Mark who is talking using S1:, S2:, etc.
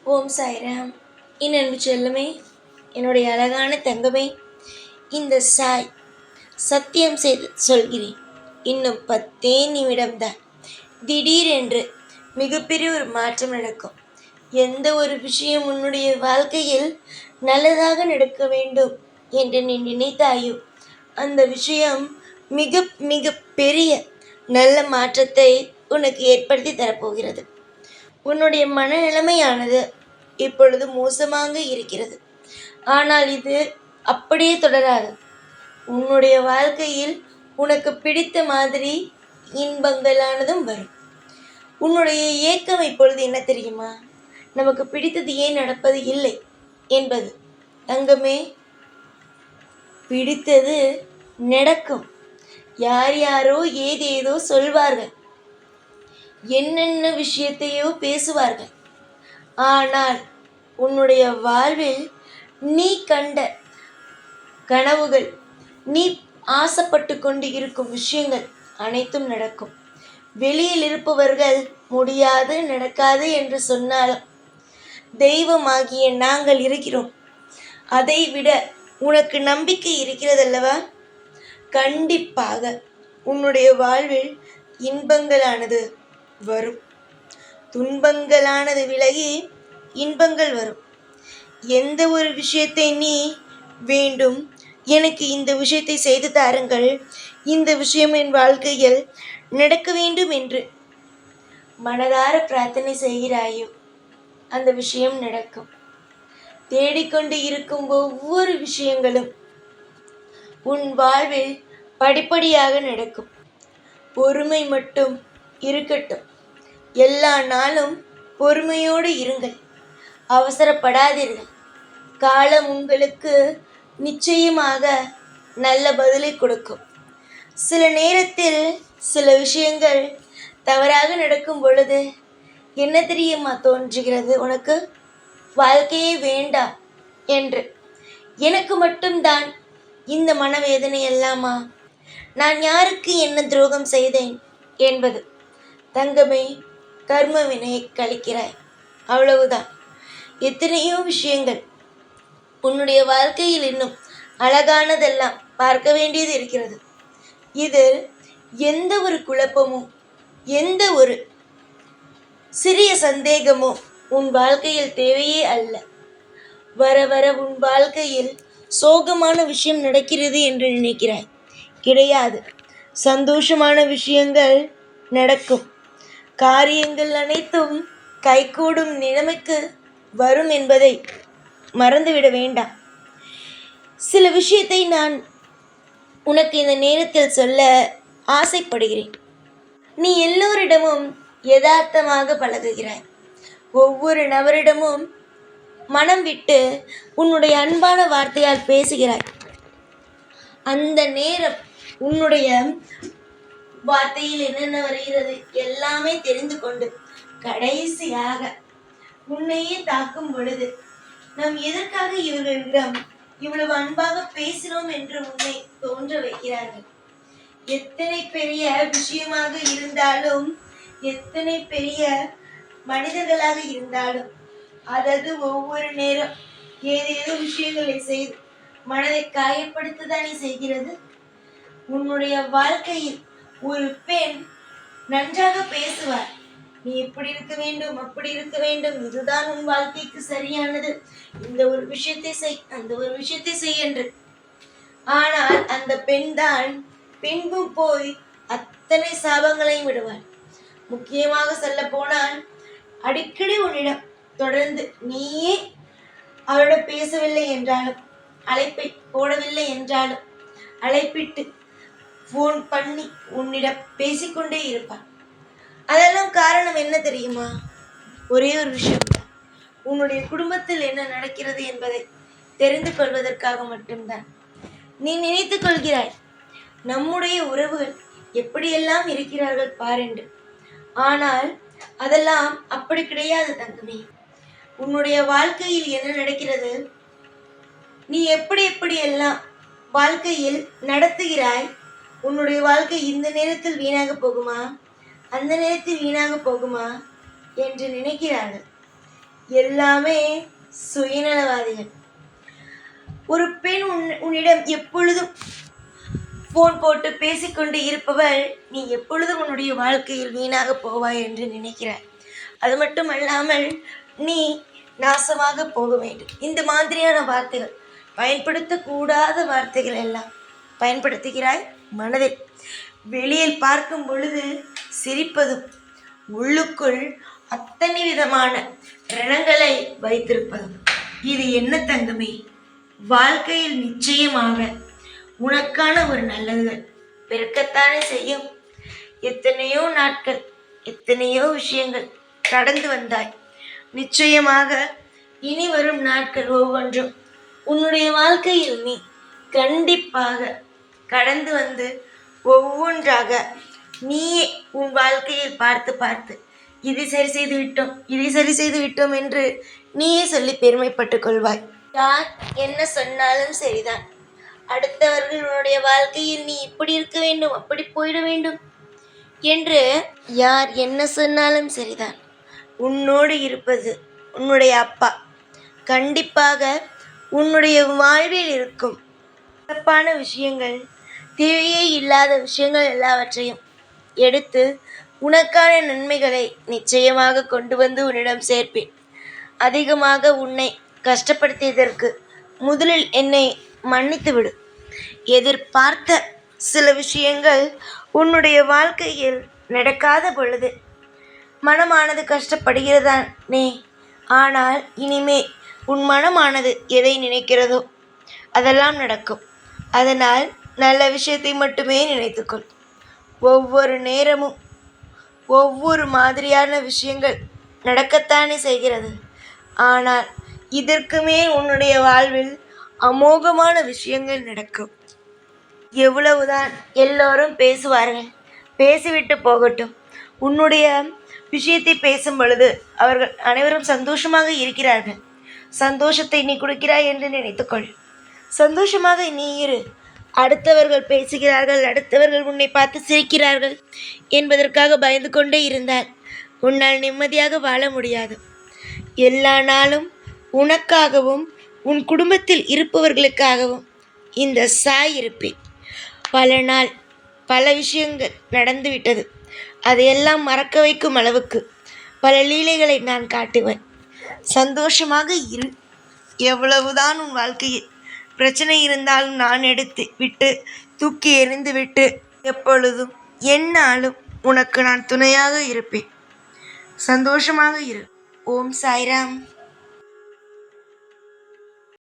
S1: ஓம் சாய்ராம். என் அன்பு செல்லுமே, என்னுடைய அழகான தங்கமே, இந்த சாய் சத்தியம் செய்து சொல்கிறேன், இன்னும் 10 நிமிடம்தான் திடீரென்று மிகப்பெரிய ஒரு மாற்றம் நடக்கும். எந்த ஒரு விஷயம் உன்னுடைய வாழ்க்கையில் நல்லதாக நடக்க வேண்டும் என்று நீ நினைத்தாயோ அந்த விஷயம் மிக மிக பெரிய நல்ல மாற்றத்தை உனக்கு ஏற்படுத்தி தரப்போகிறது. உன்னுடைய மனநிலைமையானது இப்பொழுது மோசமாக இருக்கிறது. ஆனால் இது அப்படியே தொடராது. உன்னுடைய வாழ்க்கையில் உனக்கு பிடித்த மாதிரி இன்பங்களானதும் வரும். உன்னுடைய ஏக்கம் இப்பொழுது என்ன தெரியுமா? நமக்கு பிடித்தது ஏன் நடப்பது இல்லை என்பது. தங்கமே, பிடித்தது நடக்கும். யார் யாரோ ஏதேதோ சொல்வார்கள், என்னென்ன விஷயத்தையோ பேசுவார்கள். ஆனால் உன்னுடைய வாழ்வில் நீ கண்ட கனவுகள், நீ ஆசைப்பட்டு கொண்டு இருக்கும் விஷயங்கள் அனைத்தும் நடக்கும். வெளியில் இருப்பவர்கள் முடியாது, நடக்காது என்று சொன்னாலும் தெய்வமாகிய நாங்கள் இருக்கிறோம். அதை விட உனக்கு நம்பிக்கை இருக்கிறதல்லவா? கண்டிப்பாக உன்னுடைய வாழ்வில் இன்பங்களானது வரும். துன்பங்களானது விலகி இன்பங்கள் வரும். எந்த ஒரு விஷயத்தை நீ வேண்டும், எனக்கு இந்த விஷயத்தை செய்து தாருங்கள், இந்த விஷயம் என் வாழ்க்கையில் நடக்க வேண்டும் என்று மனதார பிரார்த்தனை செய்கிறாயோ அந்த விஷயம் நடக்கும். தேடிக்கொண்டு இருக்கும் ஒவ்வொரு விஷயங்களும் உன் வாழ்வில் படிப்படியாக நடக்கும். பொறுமை மட்டும் இருக்கட்டும். எல்லா நாளும் பொறுமையோடு இருங்கள், அவசரப்படாதீர்கள். காலம் உங்களுக்கு நிச்சயமாக நல்ல பதிலை கொடுக்கும். சில நேரத்தில் சில விஷயங்கள் தவறாக நடக்கும் பொழுது என்ன தெரியுமா தோன்றுகிறது உனக்கு? வாழ்க்கையே வேண்டாம் என்று. எனக்கு மட்டும்தான் இந்த மனவேதனை எல்லாமா? நான் யாருக்கு என்ன துரோகம் செய்தேன் என்பது. தங்கமே, கர்ம வினையை கழிக்கிறாய், அவ்வளவுதான். எத்தனையோ விஷயங்கள் உன்னுடைய வாழ்க்கையில் இன்னும் அழகானதெல்லாம் பார்க்க வேண்டியது இருக்கிறது. இது எந்த ஒரு குழப்பமோ, எந்த ஒரு சிறிய சந்தேகமோ உன் வாழ்க்கையில் தேவையே அல்ல. வர வர உன் வாழ்க்கையில் சோகமான விஷயம் நடக்கிறது என்று நினைக்கிறாய். கிடையாது. சந்தோஷமான விஷயங்கள் நடக்கும். காரியங்கள் அனைத்தும் கைகூடும் நிலைமைக்கு வரும் என்பதை மறந்துவிட வேண்டாம். சில விஷயத்தை நான் உனக்கு இந்த நேரத்தில் சொல்ல ஆசைப்படுகிறேன். நீ எல்லோரிடமும் யதார்த்தமாக பழகுகிறாய். ஒவ்வொரு நபரிடமும் மனம் விட்டு உன்னுடைய அன்பான வார்த்தையால் பேசுகிறாய். அந்த நேரம் உன்னுடைய வார்த்தையில் என்னென்ன வருகிறது எல்லாமே தெரிந்து கொண்டு கடைசியாக உன்னையே தாக்கும் பொழுது நாம் எதற்காக இவர்களிடம் இவ்வளவு அன்பாக பேசினோம் என்று உன்னை தோன்ற வைக்கிறார்கள். எத்தனை பெரிய விஷயமாக இருந்தாலும், எத்தனை பெரிய மனிதர்களாக இருந்தாலும், அதாவது ஒவ்வொரு நேரம் ஏதேதோ விஷயங்களை செய்து மனதை காயப்படுத்ததானே செய்கிறது. உன்னுடைய வாழ்க்கையில் ஒரு பெண் நன்றாக பேசுவார். நீ இப்படி இருக்க வேண்டும், அப்படி இருக்க வேண்டும், இதுதான் உன் வாழ்க்கைக்கு சரியானது, இந்த ஒரு விஷயத்தை செய், அந்த ஒரு விஷயத்தை செய் என்று. ஆனால் அந்த பெண் தான் பின்பும் போய் அத்தனை சாபங்களையும் விடுவாள். முக்கியமாக சொல்ல போனால், அடிக்கடி உன்னிடம் தொடர்ந்து நீயே அவரிடம் பேசவில்லை என்றாலும், அழைப்பை போடவில்லை என்றாலும், அழைப்பிட்டு ஃபோன் பண்ணி உன்னிடம் பேசிக்கொண்டே இருப்பான். அதெல்லாம் காரணம் என்ன தெரியுமா? ஒரே ஒரு விஷயம்தான். உன்னுடைய குடும்பத்தில் என்ன நடக்கிறது என்பதை தெரிந்து கொள்வதற்காக மட்டும்தான். நீ நினைத்து கொள்கிறாய் நம்முடைய உறவுகள் எப்படியெல்லாம் இருக்கிறார்கள் பாரென்று. ஆனால் அதெல்லாம் அப்படி கிடையாது தங்கமே. உன்னுடைய வாழ்க்கையில் என்ன நடக்கிறது, நீ எப்படி எப்படியெல்லாம் வாழ்க்கையில் நடத்துகிறாய், உன்னுடைய வாழ்க்கை இந்த நேரத்தில் வீணாக போகுமா, அந்த நேரத்தில் வீணாக போகுமா என்று நினைக்கிறார்கள். எல்லாமே சுயநலவாதிகள். ஒரு பெண் உன்னிடம் எப்பொழுதும் ஃபோன் போட்டு பேசிக்கொண்டு இருப்பவள், நீ எப்பொழுதும் உன்னுடைய வாழ்க்கையில் வீணாக போவாய் என்று நினைக்கிறாய். அது மட்டுமல்லாமல் நீ நாசமாக போக வேண்டும். இந்த மாதிரியான வார்த்தைகள், பயன்படுத்தக்கூடாத வார்த்தைகள் எல்லாம் பயன்படுத்துகிறாய் மனதில். வெளியில் பார்க்கும் பொழுது சிரிப்பதும் உள்ளுக்குள் அத்தனை விதமான ரணங்களை வைத்திருப்பதும். இது என்ன தங்கமே? வாழ்க்கையில் நிச்சயமாக உனக்கான ஒரு நல்லதுகள் பிறக்கத்தானே செய்யும். எத்தனையோ நாட்கள், எத்தனையோ விஷயங்கள் கடந்து வந்தாய். நிச்சயமாக இனி வரும் நாட்கள் ஒவ்வொன்றும் உன்னுடைய வாழ்க்கையில் நீ கண்டிப்பாக கடந்து வந்து ஒவ்வொன்றாக நீயே உன் வாழ்க்கையில் பார்த்து பார்த்து இதை சரி செய்து விட்டோம், இதை சரி செய்து விட்டோம் என்று நீயே சொல்லி பெருமைப்பட்டு கொள்வாய். யார் என்ன சொன்னாலும் சரிதான். அடுத்தவர்கள் உன்னுடைய வாழ்க்கையில் நீ இப்படி இருக்க வேண்டும், அப்படி போயிட வேண்டும் என்று யார் என்ன சொன்னாலும் சரிதான். உன்னோடு இருப்பது உன்னுடைய அப்பா. கண்டிப்பாக உன்னுடைய வாழ்வில் இருக்கும் சிறப்பான விஷயங்கள், தேவையே இல்லாத விஷயங்கள் எல்லாவற்றையும் எடுத்து உனக்கான நன்மைகளை நிச்சயமாக கொண்டு வந்து உன்னிடம் சேர்ப்பேன். அதிகமாக உன்னை கஷ்டப்படுத்தியதற்கு முதலில் என்னை மன்னித்து விடு. எதிர்பார்த்த சில விஷயங்கள் உன்னுடைய வாழ்க்கையில் நடக்காத பொழுது மனமானது கஷ்டப்படுகிறதானே. ஆனால் இனிமே உன் மனமானது எதை நினைக்கிறதோ அதெல்லாம் நடக்கும். அதனால் நல்ல விஷயத்தை மட்டுமே நினைத்துக்கொள். ஒவ்வொரு நேரமும் ஒவ்வொரு மாதிரியான விஷயங்கள் நடக்கத்தானே செய்கிறது. ஆனால் இதற்குமே உன்னுடைய வாழ்வில் அமோகமான விஷயங்கள் நடக்கும். எவ்வளவுதான் எல்லோரும் பேசுவார்கள், பேசிவிட்டு போகட்டும். உன்னுடைய விஷயத்தை பேசும் பொழுது அவர்கள் அனைவரும் சந்தோஷமாக இருக்கிறார்கள். சந்தோஷத்தை நீ கொடுக்கிறாய் என்று நினைத்துக்கொள். சந்தோஷமாக நீ இரு. அடுத்தவர்கள் பேசுகிறார்கள், அடுத்தவர்கள் உன்னை பார்த்து சிரிக்கிறார்கள் என்பதற்காக பயந்து கொண்டே இருந்தால் உன்னால் நிம்மதியாக வாழ முடியாது. எல்லா நாளும் உனக்காகவும் உன் குடும்பத்தில் இருப்பவர்களுக்காகவும் இந்த சாய் இருப்பேன். பல நாள் பல விஷயங்கள் நடந்துவிட்டது. அதையெல்லாம் மறக்க வைக்கும் அளவுக்கு பல லீலைகளை நான் காட்டுவேன். சந்தோஷமாக இரு. எவ்வளவுதான் உன் வாழ்க்கையில் பிரச்சனை இருந்தாலும் நான் எடுத்து விட்டு தூக்கி எறிந்து விட்டு எப்பொழுதும் எந்நாளும் உனக்கு நான் துணையாக இருப்பேன். சந்தோஷமாக இரு. ஓம் சாய்ராம்.